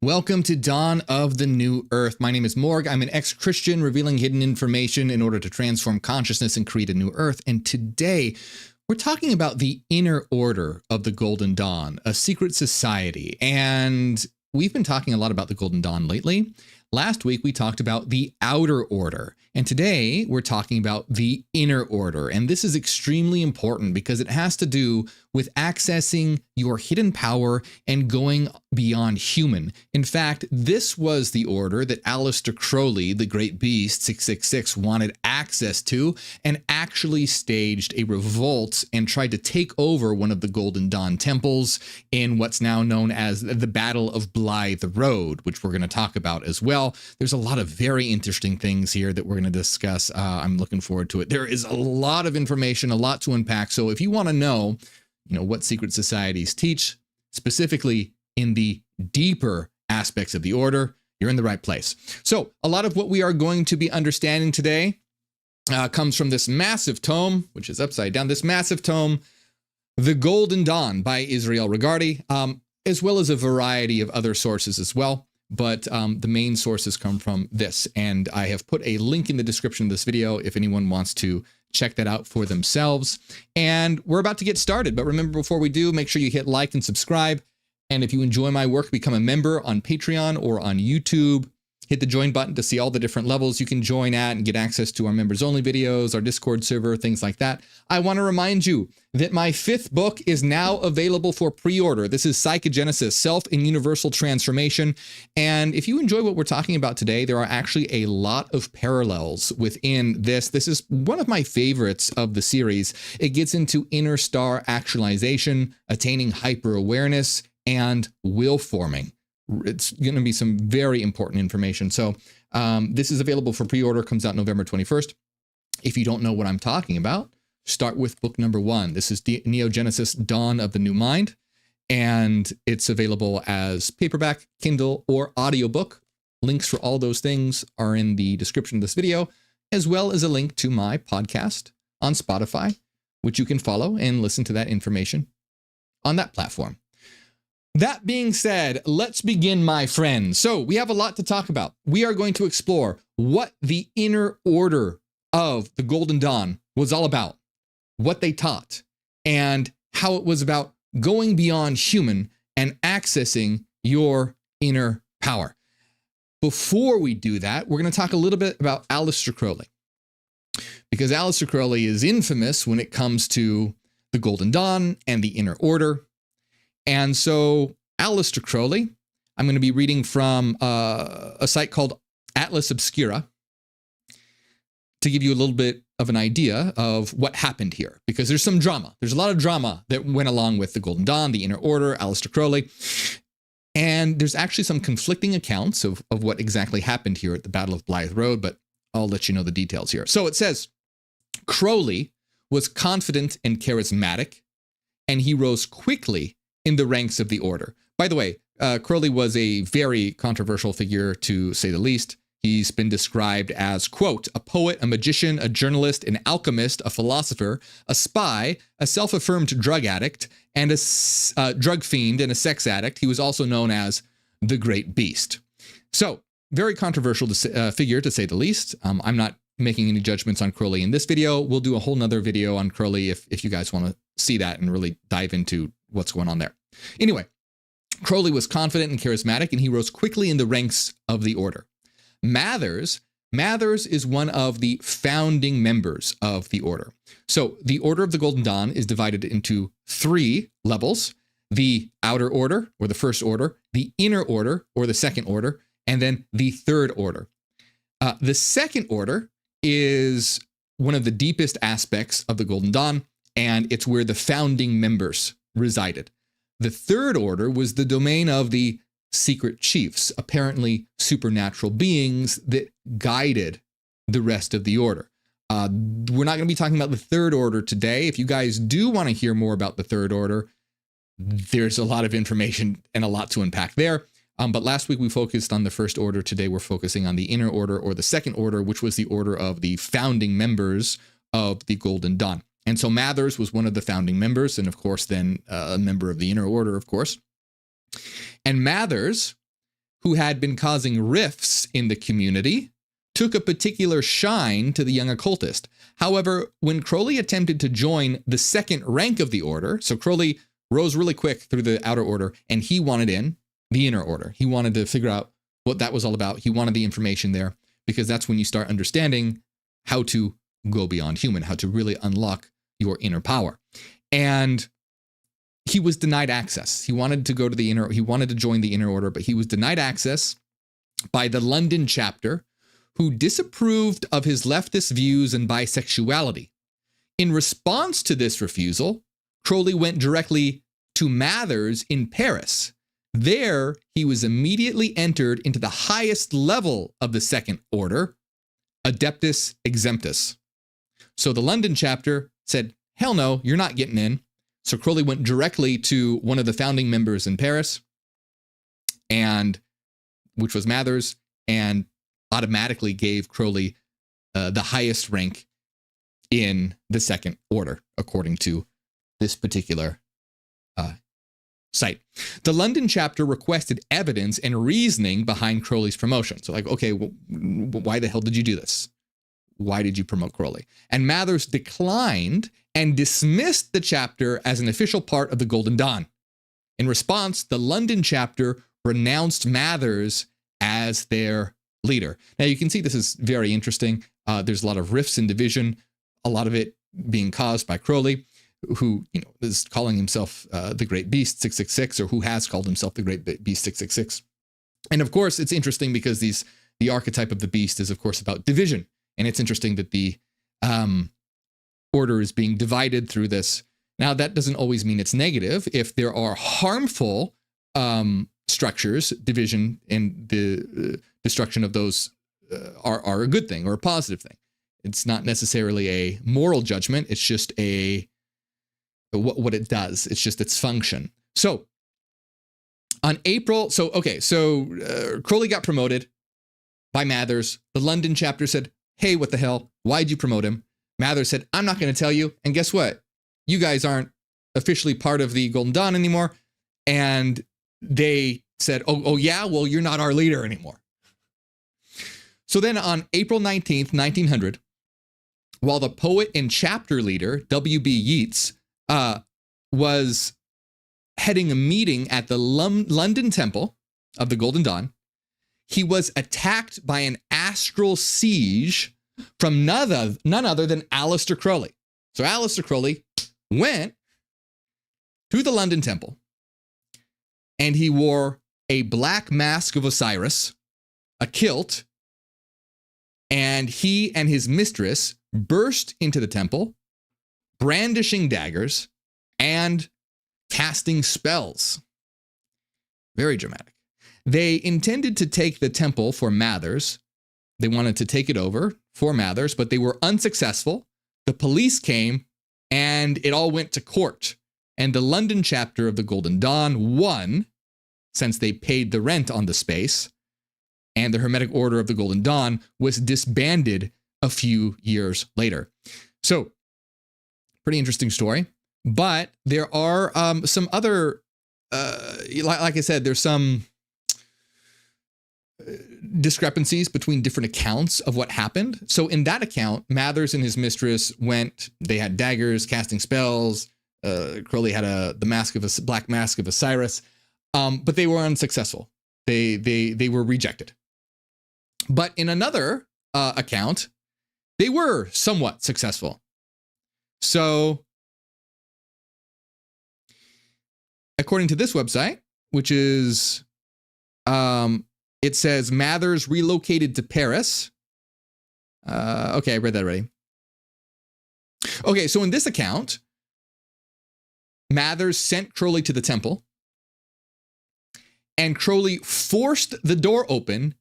Welcome to Dawn of the New Earth. My name is Morgue. I'm an ex-Christian revealing hidden information in order to transform consciousness and create a new Earth. And today, we're talking about the inner order of the Golden Dawn, a secret society. And we've been talking a lot about the Golden Dawn lately. Last week, we talked about the outer order. And today, we're talking about the inner order. And this is extremely important because it has to do with accessing your hidden power and going beyond human. In fact, this was the order that Aleister Crowley, the great beast 666, wanted access to and actually staged a revolt and tried to take over one of the Golden Dawn temples in what's now known as the Battle of Blythe Road, which we're going to talk about as well. There's a lot of very interesting things here that we're going to discuss. I'm looking forward to it. There is a lot of information, a lot to unpack. So if you want to know, what secret societies teach, specifically in the deeper aspects of the order, you're in the right place. So a lot of what we are going to be understanding today comes from this massive tome, which is upside down, this massive tome, The Golden Dawn by Israel Regardie, as well as a variety of other sources as well. But the main sources come from this. And I have put a link in the description of this video if anyone wants to check that out for themselves. And we're about to get started. But remember, before we do, make sure you hit like and subscribe. And if you enjoy my work, become a member on Patreon or on YouTube. Hit the join button to see all the different levels you can join at and get access to our members only videos, our Discord server, things like that. I want to remind you that my 5th book is now available for pre-order. This is Psychogenesis, Self and Universal Transformation. And if you enjoy what we're talking about today, there are actually a lot of parallels within this. This is one of my favorites of the series. It gets into inner star actualization, attaining hyper-awareness, and will forming. It's going to be some very important information. So this is available for pre-order, comes out November 21st. If you don't know what I'm talking about, start with book number 1. This is Neogenesis, Dawn of the New Mind, and it's available as paperback, Kindle, or audiobook. Links for all those things are in the description of this video, as well as a link to my podcast on Spotify, which you can follow and listen to that information on that platform. That being said, let's begin, my friends. So we have a lot to talk about. We are going to explore what the inner order of the Golden Dawn was all about, what they taught, and how it was about going beyond human and accessing your inner power. Before we do that, we're going to talk a little bit about Aleister Crowley, because Aleister Crowley is infamous when it comes to the Golden Dawn and the inner order. And so Aleister Crowley, I'm going to be reading from a site called Atlas Obscura to give you a little bit of an idea of what happened here, because there's some drama. There's a lot of drama that went along with the Golden Dawn, the inner order, Aleister Crowley. And there's actually some conflicting accounts of what exactly happened here at the Battle of Blythe Road, but I'll let you know the details here. So it says, Crowley was confident and charismatic, and he rose quickly in the ranks of the order. By the way, Crowley was a very controversial figure, to say the least. He's been described as, quote, a poet, a magician, a journalist, an alchemist, a philosopher, a spy, a self-affirmed drug addict, and a drug fiend and a sex addict. He was also known as the Great Beast. So, very controversial figure, to say the least. I'm not making any judgments on Crowley in this video. We'll do a whole nother video on Crowley if you guys want to see that and really dive into what's going on there. Anyway, Crowley was confident and charismatic, and he rose quickly in the ranks of the order. Mathers is one of the founding members of the order. So the Order of the Golden Dawn is divided into 3 levels: the outer order, or the first order, the inner order, or the second order, and then the third order. The second order is one of the deepest aspects of the Golden Dawn, and it's where the founding members resided. The third order was the domain of the secret chiefs, apparently supernatural beings that guided the rest of the order. We're not going to be talking about the third order today. If you guys do want to hear more about the third order, there's a lot of information and a lot to unpack there. But last week we focused on the first order. Today we're focusing on the inner order, or the second order, which was the order of the founding members of the Golden Dawn. And so Mathers was one of the founding members, and of course then a member of the inner order, of course. And Mathers who had been causing rifts in the community, took a particular shine to the young occultist. However, when Crowley attempted to join the second rank of the order, so Crowley rose really quick through the outer order, and he wanted in the inner order. He wanted to figure out what that was all about. He wanted the information there, because that's when you start understanding how to go beyond human, how to really unlock your inner power. And he was denied access. He wanted to go to the inner, he wanted to join the inner order, but he was denied access by the London chapter, who disapproved of his leftist views and bisexuality. In response to this refusal, Crowley went directly to Mathers in Paris. There, he was immediately entered into the highest level of the second order, Adeptus Exemptus. So the London chapter said, hell no, you're not getting in. So Crowley went directly to one of the founding members in Paris, and which was Mathers, and automatically gave Crowley the highest rank in the second order, according to this particular site. The London chapter requested evidence and reasoning behind Crowley's promotion. So like, okay, well, why the hell did you do this? Why did you promote Crowley? And Mathers declined and dismissed the chapter as an official part of the Golden Dawn. In response, the London chapter renounced Mathers as their leader. Now you can see this is very interesting. There's a lot of rifts and division, a lot of it being caused by Crowley, who is calling himself the Great Beast 666, or who has called himself the Great Beast 666. And of course, it's interesting because the archetype of the beast is, of course, about division. And it's interesting that the order is being divided through this. Now, that doesn't always mean it's negative. If there are harmful structures, division and the destruction of those are a good thing or a positive thing. It's not necessarily a moral judgment. It's just what it does. It's just its function. So on April, Crowley got promoted by Mathers. The London chapter said, hey, what the hell? Why'd you promote him? Mathers said, I'm not going to tell you. And guess what? You guys aren't officially part of the Golden Dawn anymore. And they said, oh yeah, well, you're not our leader anymore. So then on April 19th, 1900, while the poet and chapter leader, W.B. Yeats, was heading a meeting at the London Temple of the Golden Dawn, he was attacked by an astral siege from none other than Aleister Crowley. So Aleister Crowley went to the London Temple, and he wore a black mask of Osiris, a kilt, and he and his mistress burst into the temple, brandishing daggers and casting spells. Very dramatic. They intended to take the temple for Mathers. They wanted to take it over for Mathers, but they were unsuccessful. The police came, and it all went to court. And the London chapter of the Golden Dawn won, since they paid the rent on the space, and the Hermetic Order of the Golden Dawn was disbanded a few years later. So, pretty interesting story. But there are some other, like I said, there's some discrepancies between different accounts of what happened. So in that account, Mathers and his mistress went, they had daggers, casting spells. Crowley had the black mask of Osiris, but they were unsuccessful. They were rejected. But in another account, they were somewhat successful. So according to this website, which is, it says Mathers relocated to Paris. Okay, I read that already. Okay, so in this account, Mathers sent Crowley to the temple, and Crowley forced the door open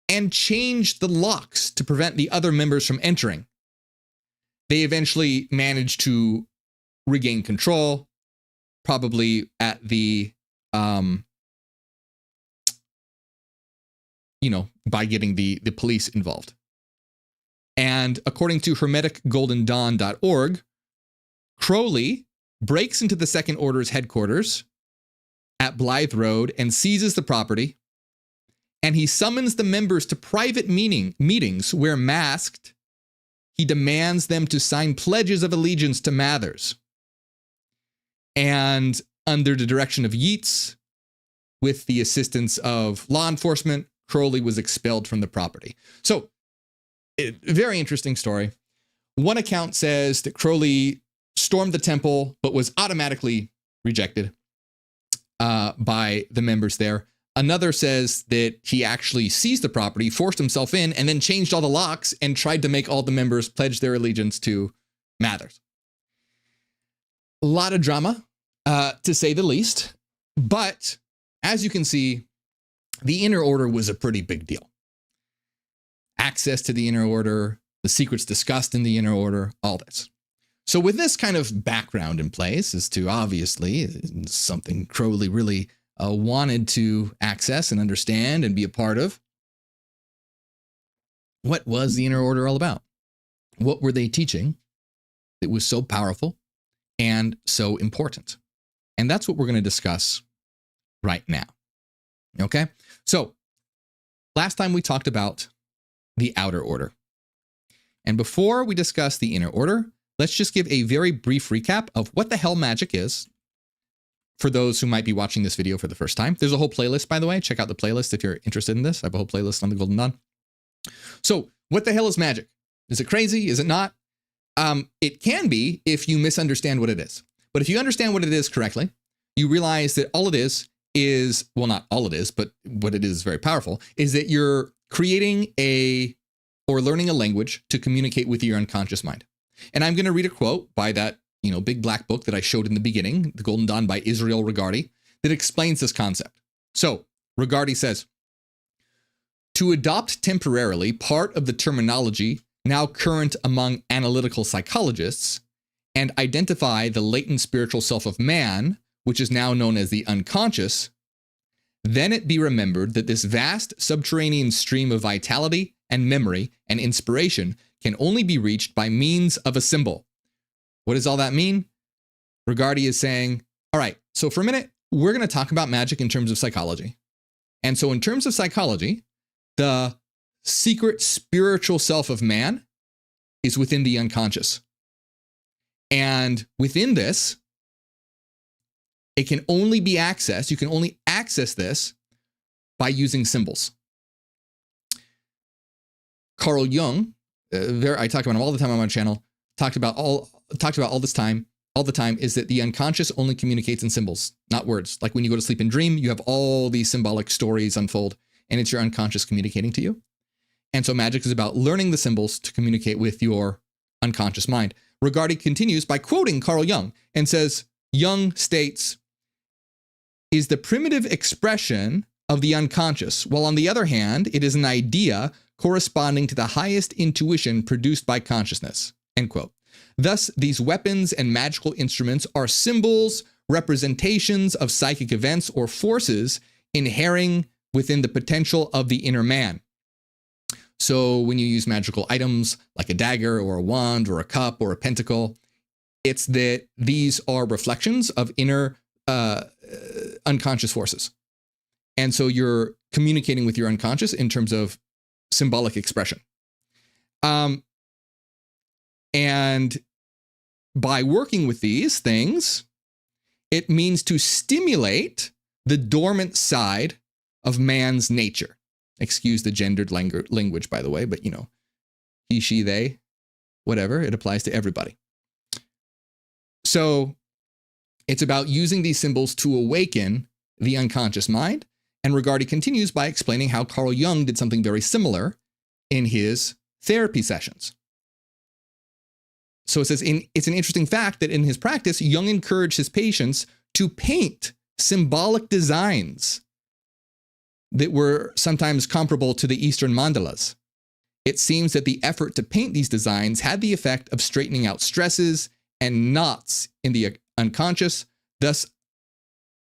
and changed the locks to prevent the other members from entering. They eventually managed to regain control, probably at the, by getting the police involved. And according to hermeticgoldendawn.org, Crowley breaks into the Second Order's headquarters at Blythe Road and seizes the property. and he summons the members to private meetings where, masked, he demands them to sign pledges of allegiance to Mathers. And under the direction of Yeats, with the assistance of law enforcement, Crowley was expelled from the property. So, very interesting story. One account says that Crowley stormed the temple, but was automatically rejected by the members there. Another says that he actually seized the property, forced himself in, and then changed all the locks and tried to make all the members pledge their allegiance to Mathers. A lot of drama, to say the least. But as you can see, the Inner Order was a pretty big deal. Access to the Inner Order, the secrets discussed in the Inner Order, all this. So with this kind of background in place as to, obviously, something Crowley really wanted to access and understand and be a part of, what was the Inner Order all about? What were they teaching that was so powerful and so important? And that's what we're going to discuss right now. Okay? So, last time we talked about the Outer Order. And before we discuss the Inner Order, let's just give a very brief recap of what the hell magic is for those who might be watching this video for the first time. There's a whole playlist, by the way. Check out the playlist if you're interested in this. I have a whole playlist on the Golden Dawn. So, what the hell is magic? Is it crazy? Is it not? It can be if you misunderstand what it is. But if you understand what it is correctly, you realize that all it is, well, not all it is, but what it is very powerful, is that you're creating or learning a language to communicate with your unconscious mind. And I'm going to read a quote by that, big black book that I showed in the beginning, The Golden Dawn by Israel Regardie, that explains this concept. So Regardie says, to adopt temporarily part of the terminology now current among analytical psychologists and identify the latent spiritual self of man, which is now known as the unconscious, then it be remembered that this vast subterranean stream of vitality and memory and inspiration can only be reached by means of a symbol. What does all that mean? Regardie is saying, all right, so for a minute, we're going to talk about magic in terms of psychology. And so in terms of psychology, the secret spiritual self of man is within the unconscious. And within this, it can only be accessed, you can only access this by using symbols. Carl Jung, I talk about him all the time on my channel, talked about all the time is that the unconscious only communicates in symbols, not words. Like when you go to sleep and dream, you have all these symbolic stories unfold, and it's your unconscious communicating to you. And so magic is about learning the symbols to communicate with your unconscious mind. Regardie continues by quoting Carl Jung and says, Jung states, is the primitive expression of the unconscious, while on the other hand, it is an idea corresponding to the highest intuition produced by consciousness, end quote. Thus, these weapons and magical instruments are symbols, representations of psychic events or forces inhering within the potential of the inner man. So when you use magical items like a dagger or a wand or a cup or a pentacle, it's that these are reflections of inner unconscious forces. And so you're communicating with your unconscious in terms of symbolic expression. And by working with these things, it means to stimulate the dormant side of man's nature. Excuse the gendered language, by the way, but he, she, they, whatever, it applies to everybody. So it's about using these symbols to awaken the unconscious mind. And Regardie continues by explaining how Carl Jung did something very similar in his therapy sessions. So it says, it's an interesting fact that in his practice, Jung encouraged his patients to paint symbolic designs that were sometimes comparable to the Eastern mandalas. It seems that the effort to paint these designs had the effect of straightening out stresses and knots in the unconscious, thus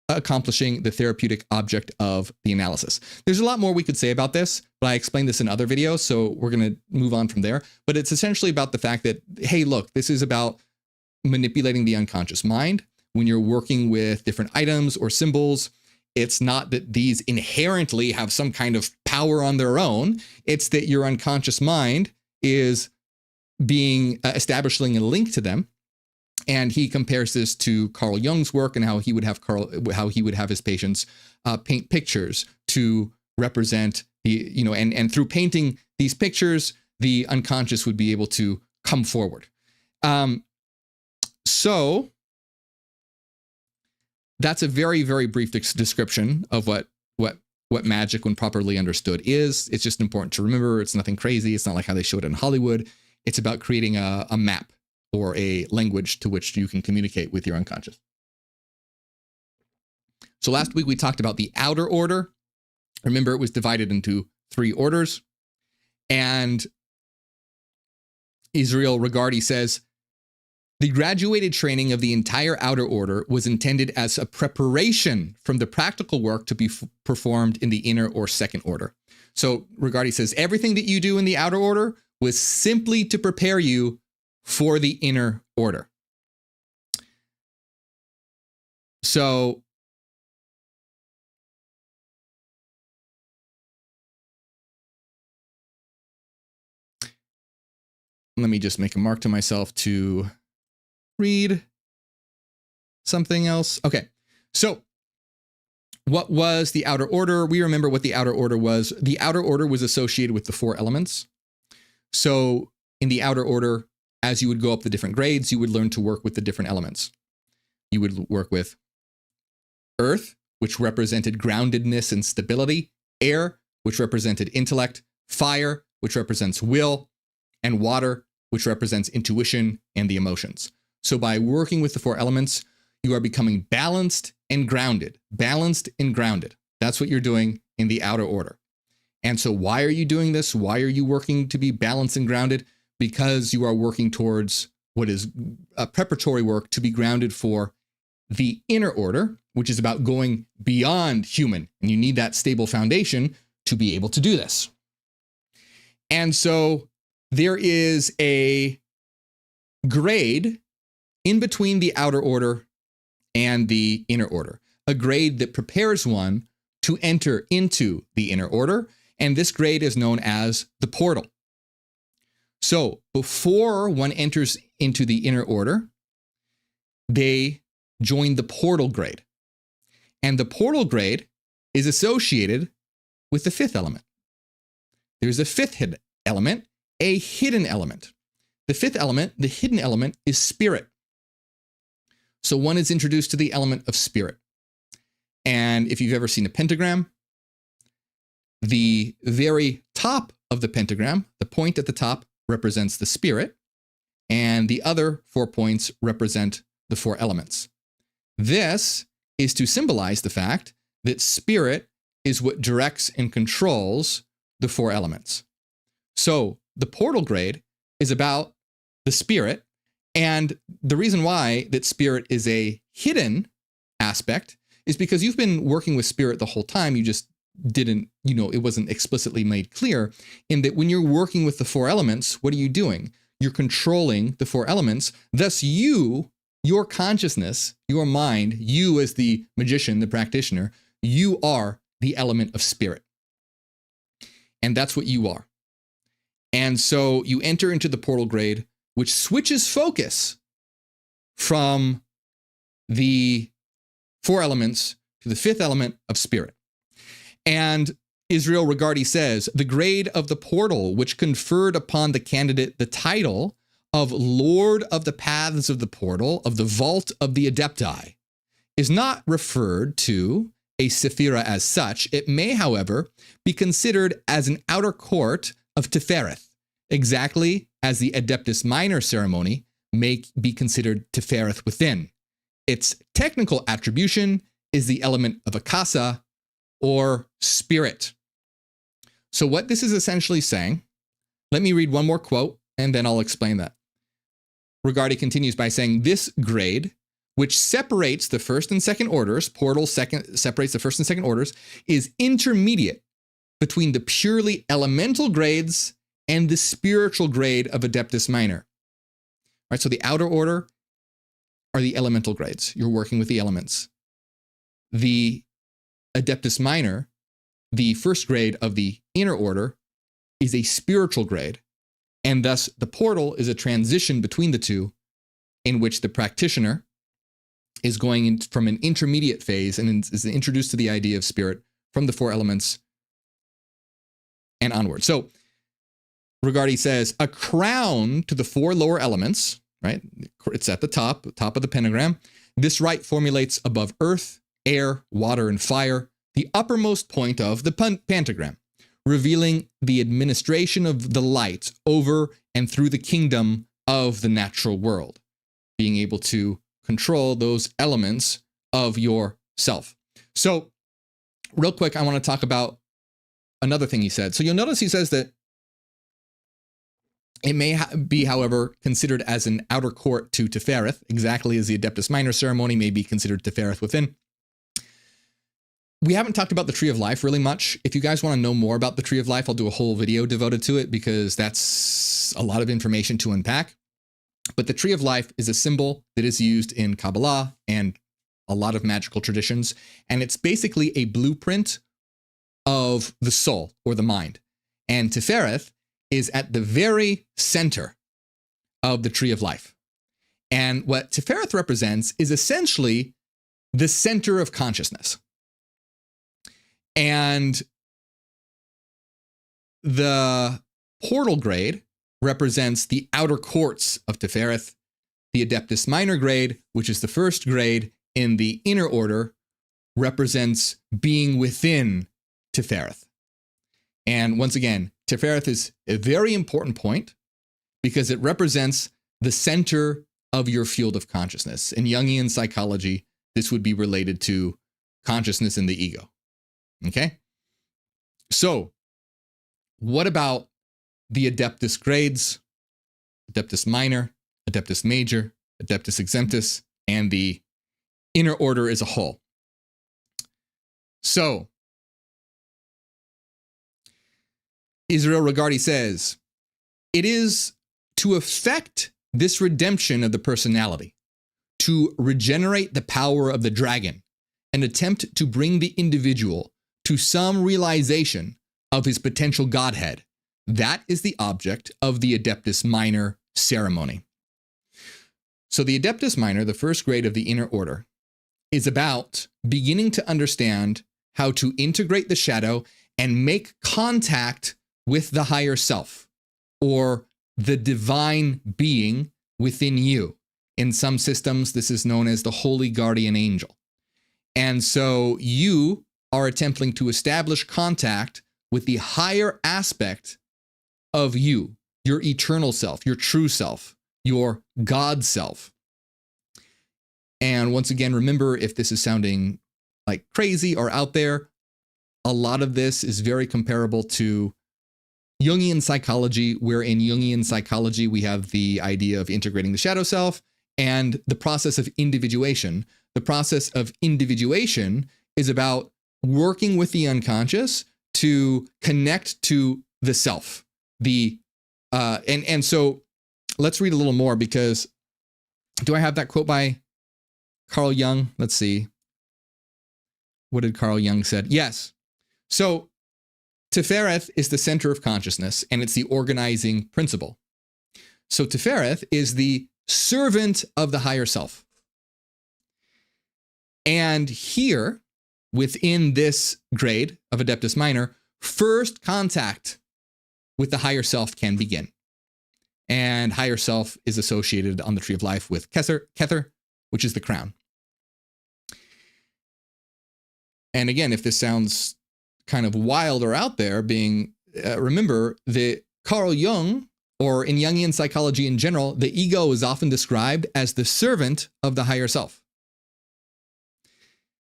accomplishing the therapeutic object of the analysis. There's a lot more we could say about this, but I explained this in other videos, so we're going to move on from there. But it's essentially about the fact that, hey, look, this is about manipulating the unconscious mind. When you're working with different items or symbols, it's not that these inherently have some kind of power on their own. It's that your unconscious mind is being establishing a link to them. And he compares this to Carl Jung's work and how he would have his patients paint pictures to represent the, and through painting these pictures, the unconscious would be able to come forward. So that's a very, very brief description of what magic, when properly understood, is. It's just important to remember. It's nothing crazy. It's not like how they show it in Hollywood. It's about creating a map or a language to which you can communicate with your unconscious. So last week we talked about the outer order. Remember, it was divided into 3 orders. And Israel Regardie says, the graduated training of the entire outer order was intended as a preparation from the practical work to be performed in the inner or second order. So Regardie says, everything that you do in the outer order was simply to prepare you for the inner order. So let me just make a mark to myself to read something else. Okay, so what was the outer order? We remember what the outer order was. The outer order was associated with the 4 elements. So in the outer order, as you would go up the different grades, you would learn to work with the different elements. You would work with earth, which represented groundedness and stability, air, which represented intellect, fire, which represents will, and water, which represents intuition and the emotions. So by working with the 4 elements, you are becoming balanced and grounded. Balanced and grounded. That's what you're doing in the outer order. And so why are you doing this? Why are you working to be balanced and grounded? Because you are working towards what is a preparatory work to be grounded for the inner order, which is about going beyond human. And you need that stable foundation to be able to do this. And so there is a grade in between the outer order and the inner order, a grade that prepares one to enter into the inner order. And this grade is known as the portal. So before one enters into the inner order, they join the portal grade. And the portal grade is associated with the 5th element. There's a 5th element, a hidden element. The 5th element, the hidden element, is spirit. So one is introduced to the element of spirit. And if you've ever seen a pentagram, the very top of the pentagram, the point at the top, represents the spirit, and the other 4 points represent the 4 elements. This is to symbolize the fact that spirit is what directs and controls the 4 elements. So the portal grade is about the spirit, and the reason why that spirit is a hidden aspect is because you've been working with spirit the whole time. You just didn't, it wasn't explicitly made clear, in that when you're working with the 4 elements, what are you doing? You're controlling the 4 elements. Thus your consciousness, your mind, you as the magician, the practitioner, you are the element of spirit. And that's what you are. And so you enter into the portal grade, which switches focus from the 4 elements to the 5th element of spirit. And Israel Regardie says, the grade of the portal, which conferred upon the candidate the title of Lord of the Paths of the Portal, of the Vault of the Adepti, is not referred to a sephira as such. It may, however, be considered as an outer court of Tefereth, exactly as the Adeptus Minor ceremony may be considered Tefereth within. Its technical attribution is the element of Akasa, or spirit. So what this is essentially saying, let me read one more quote and then I'll explain that. Regardie continues by saying, this grade, which separates the 1st and 2nd orders, portal separates the 1st and 2nd orders, is intermediate between the purely elemental grades and the spiritual grade of Adeptus Minor. All right, so the outer order are the elemental grades. You're working with the elements. The Adeptus Minor the first grade of the inner order is a spiritual grade, and thus the portal is a transition between the two in which the practitioner is going in from an intermediate phase and is introduced to the idea of spirit from the four elements and onward. So Regardie says, a crown to the four lower elements, right? It's at the top of the pentagram. This rite formulates above earth, air, water, and fire, the uppermost point of the pentagram, revealing the administration of the light over and through the kingdom of the natural world, being able to control those elements of yourself. So real quick, I want to talk about another thing he said. So you'll notice he says that it may be, however, considered as an outer court to Tefereth, exactly as the Adeptus Minor ceremony may be considered Tefereth within. We haven't talked about the Tree of Life really much. If you guys want to know more about the Tree of Life, I'll do a whole video devoted to it because that's a lot of information to unpack. But the Tree of Life is a symbol that is used in Kabbalah and a lot of magical traditions. And it's basically a blueprint of the soul or the mind. And Tefereth is at the very center of the Tree of Life. And what Tefereth represents is essentially the center of consciousness. And the portal grade represents the outer courts of Tefereth. The Adeptus Minor grade, which is the first grade in the inner order, represents being within Tefereth. And once again, Tefereth is a very important point because it represents the center of your field of consciousness. In Jungian psychology, this would be related to consciousness in the ego. Okay? So, what about the Adeptus grades, Adeptus Minor, Adeptus Major, Adeptus Exemptus, and the inner order as a whole? So, Israel Regardie says, it is to effect this redemption of the personality, to regenerate the power of the dragon, and attempt to bring the individual to some realization of his potential godhead. That is the object of the Adeptus Minor ceremony. So the Adeptus Minor, the first grade of the inner order, is about beginning to understand how to integrate the shadow and make contact with the higher self, or the divine being within you. In some systems, this is known as the Holy Guardian Angel. And so you are attempting to establish contact with the higher aspect of you, your eternal self, your true self, your God self. And once again, remember, if this is sounding like crazy or out there, a lot of this is very comparable to Jungian psychology, where in Jungian psychology, we have the idea of integrating the shadow self and the process of individuation. The process of individuation is about working with the unconscious to connect to the self. And so let's read a little more, because do I have that quote by Carl Jung? Let's see. What did Carl Jung said? Yes. So Tefereth is the center of consciousness, and it's the organizing principle. So Tefereth is the servant of the higher self. And here, within this grade of Adeptus Minor, first contact with the higher self can begin. And higher self is associated on the Tree of Life with Kether, which is the crown. And again, if this sounds kind of wild or out there, remember that Carl Jung, or in Jungian psychology in general, the ego is often described as the servant of the higher self.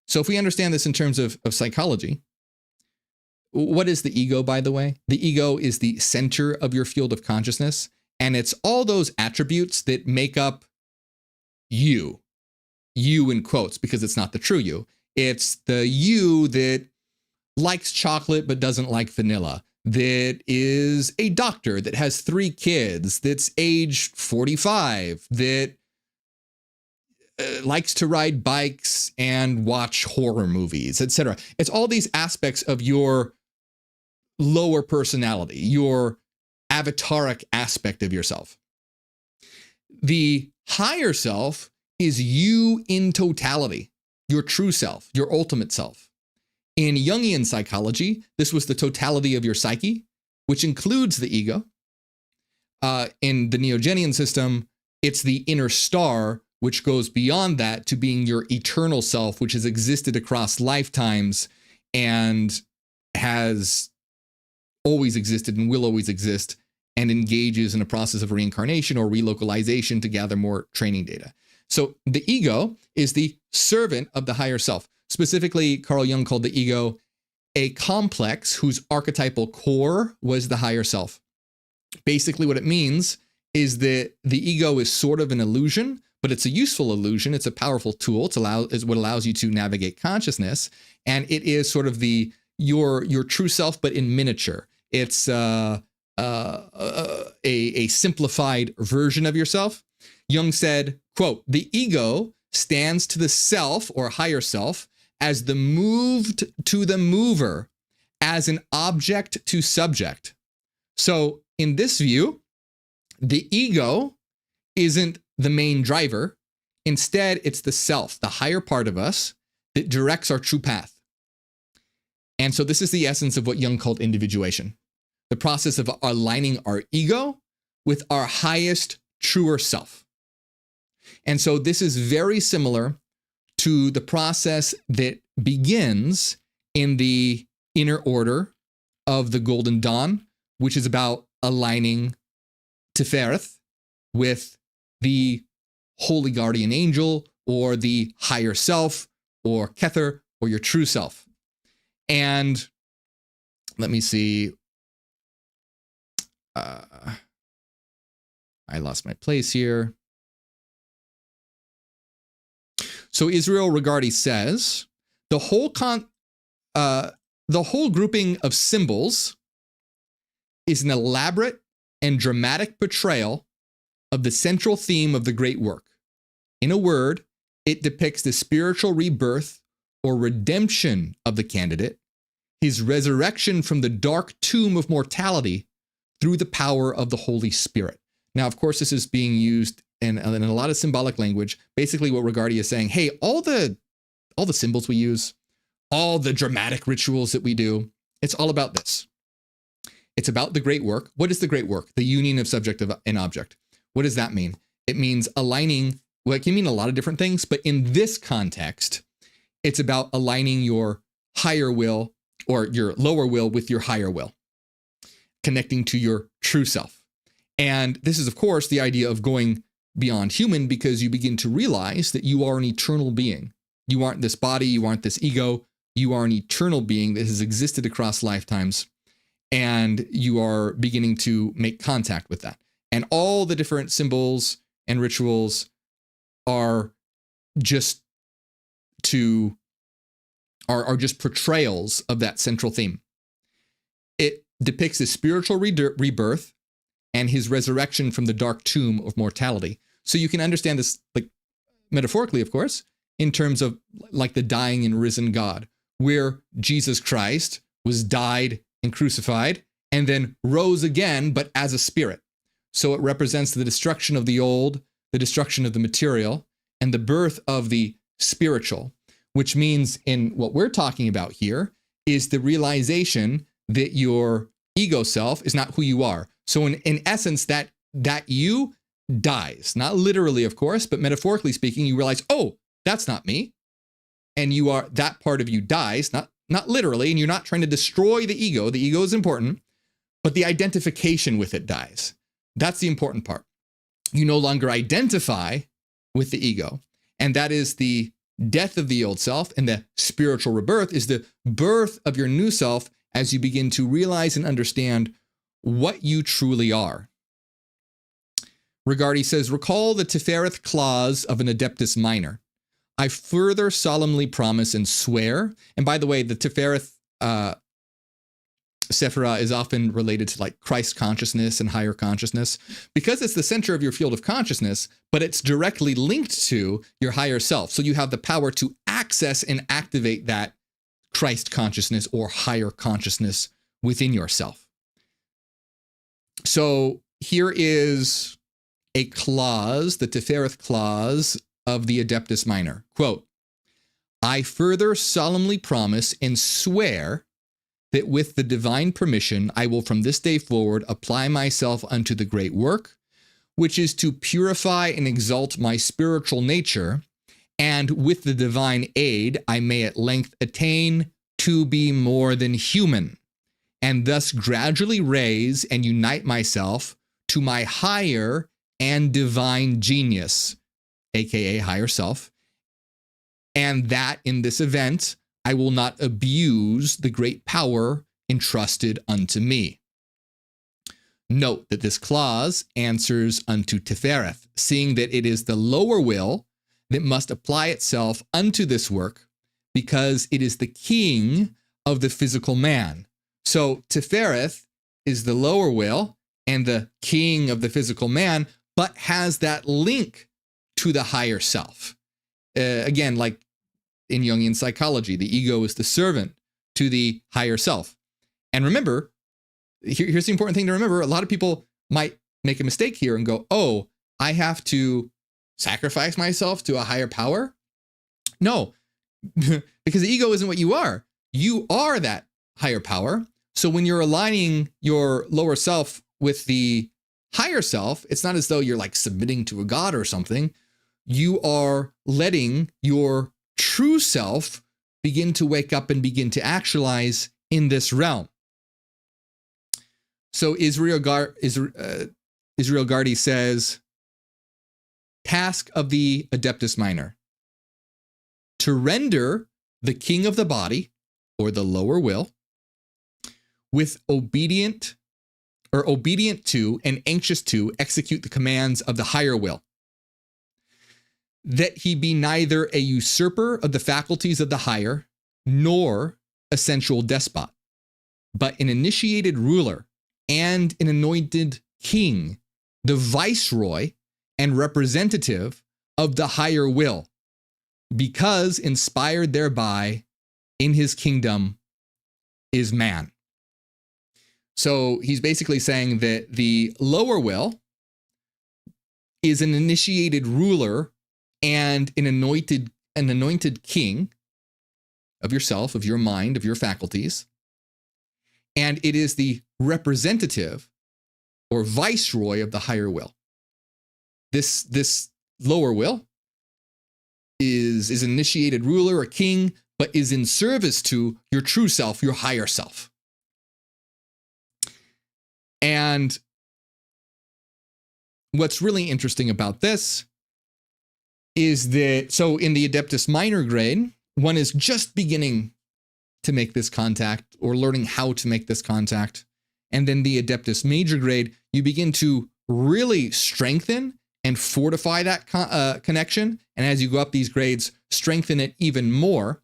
So if we understand this in terms of psychology, what is the ego, by the way? The ego is the center of your field of consciousness, and it's all those attributes that make up you in quotes, because it's not the true you. It's the you that likes chocolate but doesn't like vanilla, that is a doctor that has 3 kids, that's age 45, that likes to ride bikes and watch horror movies, etc. It's all these aspects of your lower personality, your avataric aspect of yourself. The higher self is you in totality, your true self, your ultimate self. In Jungian psychology, this was the totality of your psyche, which includes the ego. In the Neogenian system, it's the inner star, which goes beyond that to being your eternal self, which has existed across lifetimes and has always existed and will always exist, and engages in a process of reincarnation or relocalization to gather more training data. So the ego is the servant of the higher self. Specifically, Carl Jung called the ego a complex whose archetypal core was the higher self. Basically, what it means is that the ego is sort of an illusion, but it's a useful illusion. It's a powerful tool. It's what allows you to navigate consciousness, and it is sort of your true self, but in miniature. It's a simplified version of yourself. Jung said, quote, "The ego stands to the self or higher self as the moved to the mover, as an object to subject." So in this view, the ego isn't the main driver. Instead, it's the self, the higher part of us, that directs our true path. And so this is the essence of what Jung called individuation, the process of aligning our ego with our highest, truer self. And so this is very similar to the process that begins in the inner order of the Golden Dawn, which is about aligning Tifereth with the holy guardian angel or the higher self or Kether or your true self. And let me see. I lost my place here. So Israel Regardie says, the whole grouping of symbols is an elaborate and dramatic portrayal of the central theme of the great work. In a word, it depicts the spiritual rebirth or redemption of the candidate, his resurrection from the dark tomb of mortality through the power of the Holy Spirit. Now, of course, this is being used in a lot of symbolic language. Basically, what Regardie is saying, hey, all the symbols we use, all the dramatic rituals that we do, it's all about this. It's about the great work. What is the great work? The union of subject and object. What does that mean? It means aligning, well, it can mean a lot of different things, but in this context, it's about aligning your higher will or your lower will with your higher will, connecting to your true self. And this is, of course, the idea of going beyond human, because you begin to realize that you are an eternal being. You aren't this body, you aren't this ego, you are an eternal being that has existed across lifetimes, and you are beginning to make contact with that. And all the different symbols and rituals are just just portrayals of that central theme. It depicts his spiritual rebirth and his resurrection from the dark tomb of mortality. So you can understand this, like, metaphorically, of course, in terms of like the dying and risen God, where Jesus Christ was died and crucified and then rose again, but as a spirit. So it represents the destruction of the old, the destruction of the material, and the birth of the spiritual, which means in what we're talking about here is the realization that your ego self is not who you are. So in essence, that you dies, not literally, of course, but metaphorically speaking, you realize, oh, that's not me. And you are, that part of you dies, not literally, and you're not trying to destroy the ego. The ego is important, but the identification with it dies. That's the important part. You no longer identify with the ego. And that is the death of the old self, and the spiritual rebirth is the birth of your new self as you begin to realize and understand what you truly are. Regardie says, recall the Tifereth clause of an Adeptus Minor. I further solemnly promise and swear. And by the way, the Tifereth Sephirah is often related to like Christ consciousness and higher consciousness, because it's the center of your field of consciousness, but it's directly linked to your higher self. So you have the power to access and activate that Christ consciousness or higher consciousness within yourself. So here is a clause, the Tifereth clause of the Adeptus Minor. Quote, I further solemnly promise and swear that with the divine permission, I will from this day forward apply myself unto the great work, which is to purify and exalt my spiritual nature, and with the divine aid, I may at length attain to be more than human, and thus gradually raise and unite myself to my higher and divine genius, aka higher self, and that in this event, I will not abuse the great power entrusted unto me. Note that this clause answers unto Tifereth, seeing that it is the lower will that must apply itself unto this work, because it is the king of the physical man. So Tifereth is the lower will and the king of the physical man, but has that link to the higher self. Again, like in Jungian psychology, the ego is the servant to the higher self. And remember, here's the important thing to remember. A lot of people might make a mistake here and go, oh, I have to sacrifice myself to a higher power? No, because the ego isn't what you are. You are that higher power. So when you're aligning your lower self with the higher self, it's not as though you're like submitting to a god or something. You are letting your true self begin to wake up and begin to actualize in this realm. So Israel Gardi says, task of the Adeptus Minor, to render the king of the body, or the lower will, with obedient to and anxious to execute the commands of the higher will, that he be neither a usurper of the faculties of the higher, nor a sensual despot, but an initiated ruler and an anointed king, the viceroy and representative of the higher will, because inspired thereby in his kingdom is man. So he's basically saying that the lower will is an initiated ruler and an anointed king of yourself, of your mind, of your faculties. And it is the representative or viceroy of the higher will. This lower will is an initiated ruler, a king, but is in service to your true self, your higher self. And what's really interesting about this is that, so in the Adeptus Minor grade, one is just beginning to make this contact or learning how to make this contact. And then the Adeptus Major grade, you begin to really strengthen and fortify that connection. And as you go up these grades, strengthen it even more,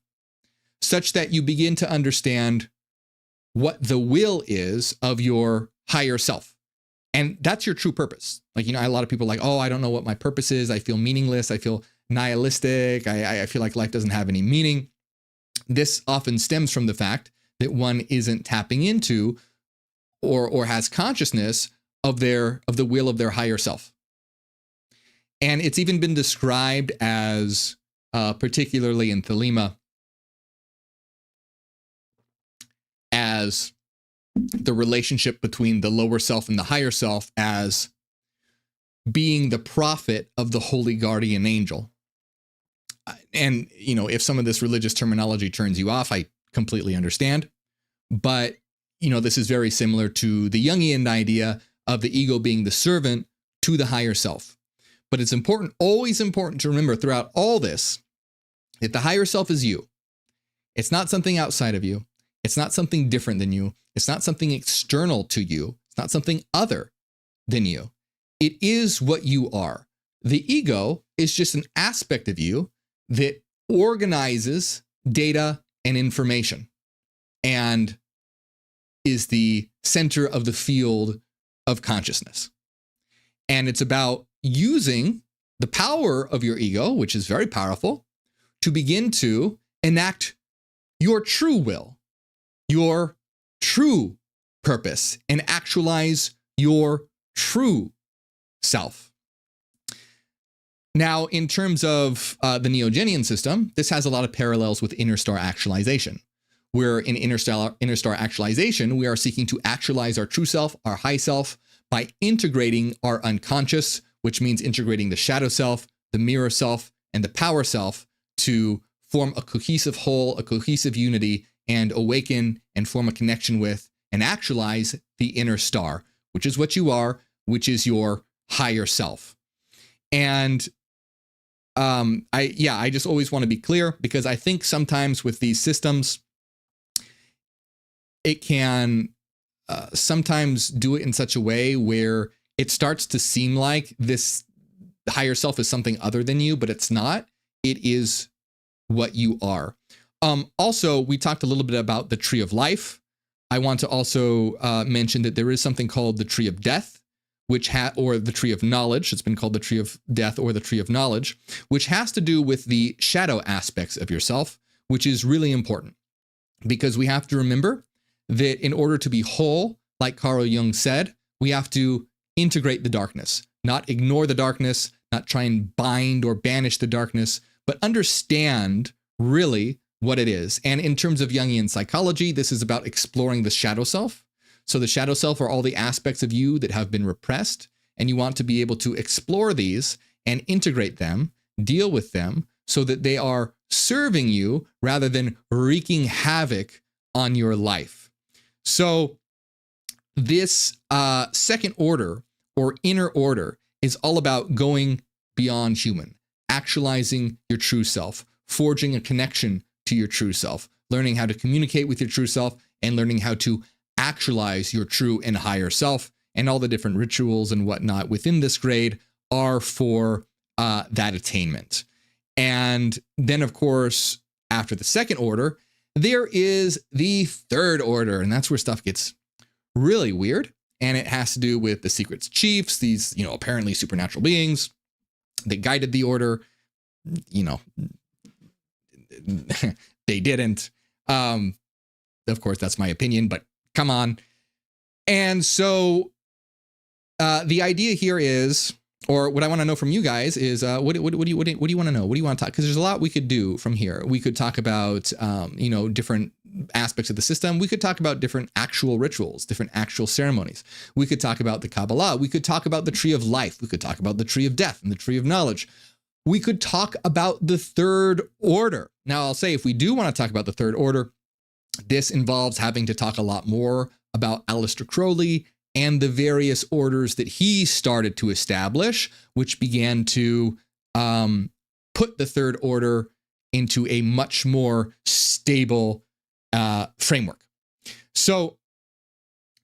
such that you begin to understand what the will is of your higher self. And that's your true purpose. Like, a lot of people are like, oh, I don't know what my purpose is. I feel meaningless. I feel nihilistic. I feel like life doesn't have any meaning. This often stems from the fact that one isn't tapping into or has consciousness of the will of their higher self. And it's even been described as, particularly in Thelema, as the relationship between the lower self and the higher self as being the prophet of the holy guardian angel. And, if some of this religious terminology turns you off, I completely understand. But, this is very similar to the Jungian idea of the ego being the servant to the higher self. But it's always important to remember throughout all this, that the higher self is you. It's not something outside of you. It's not something different than you. It's not something external to you. It's not something other than you. It is what you are. The ego is just an aspect of you that organizes data and information and is the center of the field of consciousness. And it's about using the power of your ego, which is very powerful, to begin to enact your true will, your true purpose and actualize your true self. Now, in terms of the Neogenian system, this has a lot of parallels with interstar actualization, where in interstar actualization, we are seeking to actualize our true self, our high self, by integrating our unconscious, which means integrating the shadow self, the mirror self, and the power self to form a cohesive whole, a cohesive unity, and awaken and form a connection with and actualize the inner star, which is what you are, which is your higher self. And I just always want to be clear, because I think sometimes with these systems, it can sometimes do it in such a way where it starts to seem like this higher self is something other than you, but it's not. It is what you are. Also, we talked a little bit about the tree of life. I want to also mention that there is something called the tree of death, or the tree of knowledge. It's been called the tree of death or the tree of knowledge, which has to do with the shadow aspects of yourself, which is really important, because we have to remember that in order to be whole, like Carl Jung said, we have to integrate the darkness, not ignore the darkness, not try and bind or banish the darkness, but understand really what it is. And in terms of Jungian psychology, this is about exploring the shadow self. So the shadow self are all the aspects of you that have been repressed, and you want to be able to explore these and integrate them, deal with them, so that they are serving you rather than wreaking havoc on your life. So this second order or inner order is all about going beyond human, actualizing your true self, forging a connection to your true self, learning how to communicate with your true self, and learning how to actualize your true and higher self. And all the different rituals and whatnot within this grade are for that attainment. And then, of course, after the second order, there is the third order, and that's where stuff gets really weird. And it has to do with the secrets chiefs, these, apparently supernatural beings that guided the order. They didn't. Of course, that's my opinion, but come on. And so the idea here is, or what I want to know from you guys is, what do you want to know? What do you want to talk? Because there's a lot we could do from here. We could talk about, different aspects of the system. We could talk about different actual rituals, different actual ceremonies. We could talk about the Kabbalah. We could talk about the tree of life. We could talk about the tree of death and the tree of knowledge. We could talk about the third order. Now, I'll say, if we do want to talk about the third order, this involves having to talk a lot more about Aleister Crowley and the various orders that he started to establish, which began to put the third order into a much more stable framework. So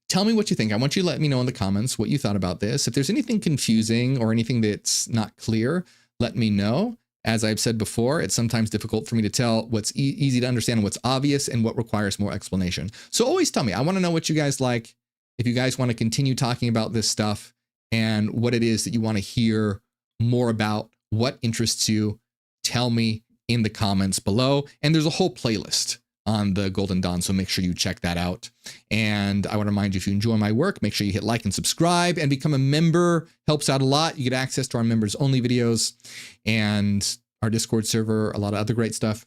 tell me what you think. I want you to let me know in the comments what you thought about this. If there's anything confusing or anything that's not clear, let me know. As I've said before, it's sometimes difficult for me to tell what's easy to understand, what's obvious, and what requires more explanation. So always tell me. I want to know what you guys like. If you guys want to continue talking about this stuff and what it is that you want to hear more about, what interests you, tell me in the comments below. And there's a whole playlist on the Golden Dawn, so make sure you check that out. And I want to remind you, if you enjoy my work, make sure you hit like and subscribe and become a member. Helps out a lot. You get access to our members only videos and our Discord server, a lot of other great stuff.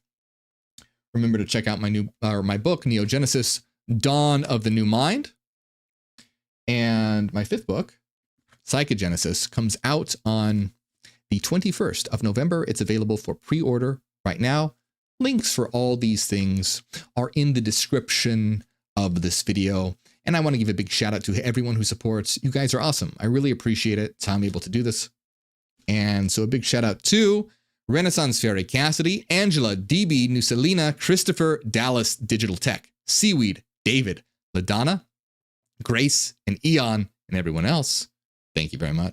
Remember to check out my book, Neogenesis, Dawn of the New Mind. And my fifth book, Psychogenesis, comes out on the 21st of November. It's available for pre-order right now. Links for all these things are in the description of this video. And I want to give a big shout out to everyone who supports. You guys are awesome. I really appreciate it. It's how I'm able to do this. And so a big shout out to Renaissance Fairy, Cassidy, Angela, DB, Nusalina, Christopher, Dallas, Digital Tech, Seaweed, David, LaDonna, Grace, and Eon, and everyone else. Thank you very much.